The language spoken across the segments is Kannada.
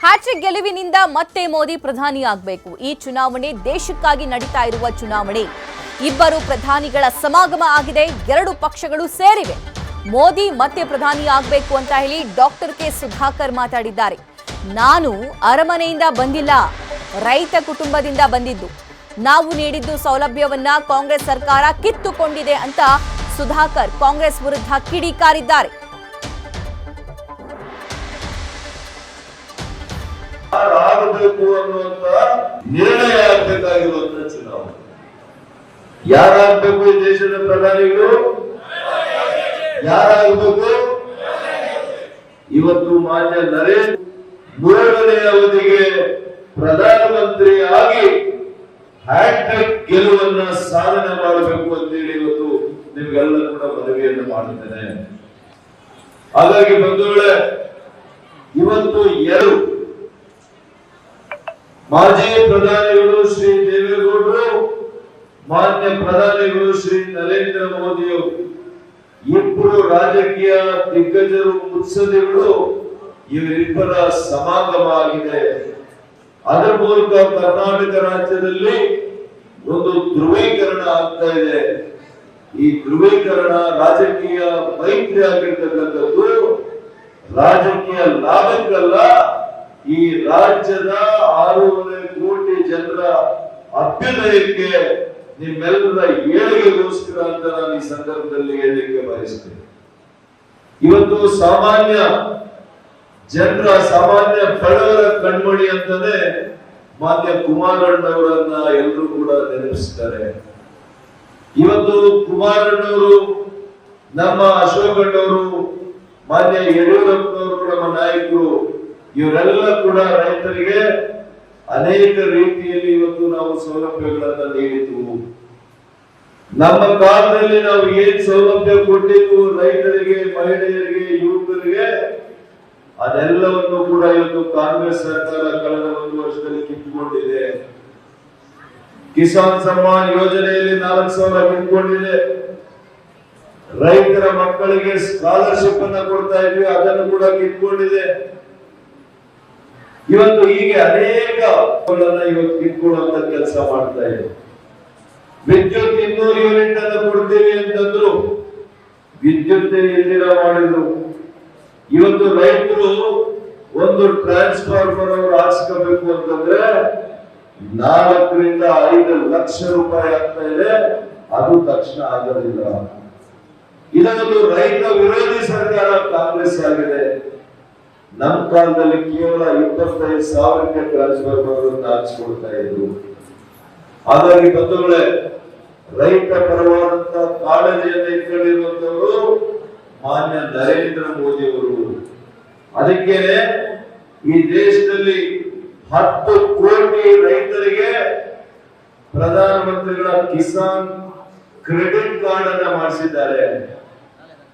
ಹ್ಯಾಟ್ರಿಕ್ ಗೆಲುವಿನಿಂದ ಮತ್ತೆ ಮೋದಿ ಪ್ರಧಾನಿ ಆಗಬೇಕು. ಈ ಚುನಾವಣೆ ದೇಶಕ್ಕಾಗಿ ನಡೀತಾ ಇರುವ ಚುನಾವಣೆ. ಇಬ್ಬರು ಪ್ರಧಾನಿಗಳ ಸಮಾಗಮ ಆಗಿದೆ. ಎರಡು ಪಕ್ಷಗಳು ಸೇರಿವೆ. ಮೋದಿ ಮತ್ತೆ ಪ್ರಧಾನಿ ಆಗಬೇಕು ಅಂತ ಹೇಳಿ ಡಾಕ್ಟರ್ ಕೆ ಸುಧಾಕರ್ ಮಾತಾಡಿದ್ದಾರೆ. ನಾನು ಅರಮನೆಯಿಂದ ಬಂದಿಲ್ಲ, ರೈತ ಕುಟುಂಬದಿಂದ ಬಂದಿದ್ದು. ನಾವು ನೀಡಿದ್ದು ಸೌಲಭ್ಯವನ್ನ ಕಾಂಗ್ರೆಸ್ ಸರ್ಕಾರ ಕಿತ್ತುಕೊಂಡಿದೆ ಅಂತ ಸುಧಾಕರ್ ಕಾಂಗ್ರೆಸ್ ವಿರುದ್ಧ ಕಿಡಿಕಾರಿದ್ದಾರೆ. ಆಗಬೇಕು ಅನ್ನುವಂತ ನಿರ್ಣಯ ಆಗಬೇಕಾಗಿರುವಂತ ಚುನಾವಣೆ. ಯಾರಾಗಬೇಕು ಈ ದೇಶದ ಪ್ರಧಾನಿಗಳು? ಯಾರಾಗಬೇಕು? ಇವತ್ತು ಮಾನ್ಯ ನರೇಂದ್ರ ಮೂರನೇ ಅವಧಿಗೆ ಪ್ರಧಾನಮಂತ್ರಿ ಆಗಿ ಹ್ಯಾಟ್ರಿಕ್ ಗೆಲುವನ್ನ ಸಾಧನೆ ಮಾಡಬೇಕು ಅಂತೇಳಿ ಇವತ್ತು ನಿಮ್ಗೆಲ್ಲ ಕೂಡ ಮನವಿಯನ್ನು ಮಾಡುತ್ತೇನೆ. ಹಾಗಾಗಿ ಬಂಧುಗಳೇ, ಇವತ್ತು ಎರಡು ಮಾಜಿ ಪ್ರಧಾನಿಗಳು ಶ್ರೀ ದೇವೇಗೌಡರು, ಮಾನ್ಯ ಪ್ರಧಾನಿಗಳು ಶ್ರೀ ನರೇಂದ್ರ ಮೋದಿಯವರು, ಇಬ್ಬರು ರಾಜಕೀಯ ದಿಗ್ಗಜರು, ಮುತ್ಸದಿಗಳು, ಇವರಿಬ್ಬರ ಸಮಾಗಮ ಆಗಿದೆ. ಅದರ ಮೂಲಕ ಕರ್ನಾಟಕ ರಾಜ್ಯದಲ್ಲಿ ಒಂದು ಧ್ರುವೀಕರಣ ಆಗ್ತಾ ಇದೆ. ಈ ಧ್ರುವೀಕರಣ ರಾಜಕೀಯ ಮೈತ್ರಿ ಆಗಿರ್ತಕ್ಕಂಥದ್ದು ರಾಜಕೀಯ ಲಾಭಕ್ಕಲ್ಲ, ಈ ರಾಜ್ಯದ 6.5 ಕೋಟಿ ಜನರ ಅಭ್ಯುದಯಕ್ಕೆ, ನಿಮ್ಮೆಲ್ಲರ ಏಳಿಗೆಗೋಸ್ಕರ ಅಂತ ನಾನು ಈ ಸಂದರ್ಭದಲ್ಲಿ ಹೇಳಲಿಕ್ಕೆ ಬಯಸ್ತೇನೆ. ಇವತ್ತು ಸಾಮಾನ್ಯ ಜನರ, ಸಾಮಾನ್ಯ ಬಡವರ ಕಣ್ಮಣಿ ಅಂತಾನೆ ಮಾನ್ಯ ಕುಮಾರಣ್ಣವರನ್ನ ಎಲ್ಲರೂ ಕೂಡ ನೆನಪಿಸ್ತಾರೆ. ಇವತ್ತು ಕುಮಾರಣ್ಣವರು, ನಮ್ಮ ಅಶೋಕಣ್ಣವರು, ಮಾನ್ಯ ಯಡಿಯೂರಪ್ಪನವರು, ನಮ್ಮ ನಾಯಕರು, ಇವರೆಲ್ಲ ಕೂಡ ರೈತರಿಗೆ ಅನೇಕ ರೀತಿಯಲ್ಲಿ ಇವತ್ತು ನಾವು ಸೌಲಭ್ಯಗಳನ್ನ ನೀಡಿದ್ವು. ನಮ್ಮ ಕಾಲದಲ್ಲಿ ನಾವು ಏನ್ ಸೌಲಭ್ಯ ಕೊಟ್ಟಿದ್ವು ರೈತರಿಗೆ, ಮಹಿಳೆಯರಿಗೆ, ಯುವಕರಿಗೆ, ಅದೆಲ್ಲವನ್ನು ಕೂಡ ಇವತ್ತು ಕಾಂಗ್ರೆಸ್ ಸರ್ಕಾರ ಕಳೆದ 1 ವರ್ಷದಲ್ಲಿ ಕಿತ್ತುಕೊಂಡಿದೆ. ಕಿಸಾನ್ ಸಮ್ಮಾನ್ ಯೋಜನೆಯಲ್ಲಿ 4,000 ಕಿತ್ತುಕೊಂಡಿದೆ. ರೈತರ ಮಕ್ಕಳಿಗೆ ಸ್ಕಾಲರ್ಶಿಪ್ ಅನ್ನ ಕೊಡ್ತಾ ಇದ್ವಿ, ಅದನ್ನು ಕೂಡ ಕಿತ್ಕೊಂಡಿದೆ. ಇವತ್ತು ಹೀಗೆ ಅನೇಕ ಇವತ್ತು ಕಿತ್ಕೊಳ್ಳುವಂತ ಕೆಲಸ ಮಾಡ್ತಾ ಇದೆ. ವಿದ್ಯುತ್ 200 ಯೂನಿಟ್ ಅನ್ನು ಕೊಡ್ತೀವಿ ಅಂತಂದ್ರು, ವಿದ್ಯುತ್ ಇಲ್ದಿರ ಮಾಡಿದ್ರು. ಇವತ್ತು ರೈತರು ಒಂದು ಟ್ರಾನ್ಸ್ಫಾರ್ಮರ್ ಅವರು ಹಾಕ್ಸ್ಕೋಬೇಕು ಅಂತಂದ್ರೆ 4 ರಿಂದ 5 ಲಕ್ಷ ರೂಪಾಯಿ ಆಗ್ತಾ ಇದೆ. ಅದು ತಕ್ಷಣ ಆಗೋದಿಲ್ಲ. ಇದೊಂದು ರೈತ ವಿರೋಧಿ ಸರ್ಕಾರ ಕಾಂಗ್ರೆಸ್ ಆಗಿದೆ. ನಮ್ಮ ಕಾಲದಲ್ಲಿ ಕೇವಲ 25,000ಕ್ಕೆ ಟ್ರಾನ್ಸ್ಫಾರ್ಮರ್ ಹಾಕಿಸ್ಕೊಡ್ತಾ ಇದ್ರು. ಹಾಗಾಗಿ ಬಂಧುಗಳೇ, ರೈತ ಪರವಾದಂತ ಕಾಳಜಿಯನ್ನು ಇಟ್ಕೊಂಡಿರುವಂತವರು ಮಾನ್ಯ ನರೇಂದ್ರ ಮೋದಿ ಅವರು. ಅದಕ್ಕೆ ಈ ದೇಶದಲ್ಲಿ 10 ಕೋಟಿ ರೈತರಿಗೆ ಪ್ರಧಾನಮಂತ್ರಿಗಳ ಕಿಸಾನ್ ಕ್ರೆಡಿಟ್ ಕಾರ್ಡ್ ಅನ್ನ ಮಾಡಿಸಿದ್ದಾರೆ.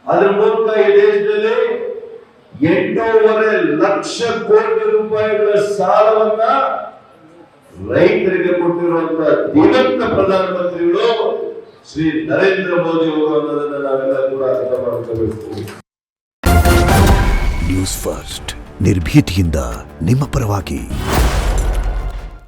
ಅದರ ಮೂಲಕ ಈ ದೇಶದಲ್ಲಿ 8.5 ಲಕ್ಷ ಕೋಟಿ ರೂಪಾಯಿಗಳ ಸಾಲವನ್ನ ರೈತರಿಗೆ ಕೊಟ್ಟಿರುವಂತಹ ದಿವಂಗತ ಪ್ರಧಾನಮಂತ್ರಿಗಳು ಶ್ರೀ ನರೇಂದ್ರ ಮೋದಿ ಅವರು ಅನ್ನೋದನ್ನ ನಾವೆಲ್ಲ ಕೂಡ ಅರ್ಥ ಮಾಡ್ಕೋಬೇಕು. ನ್ಯೂಸ್ ಫಸ್ಟ್, ನಿರ್ಭೀತಿಯಿಂದ ನಿಮ್ಮ ಪರವಾಗಿ.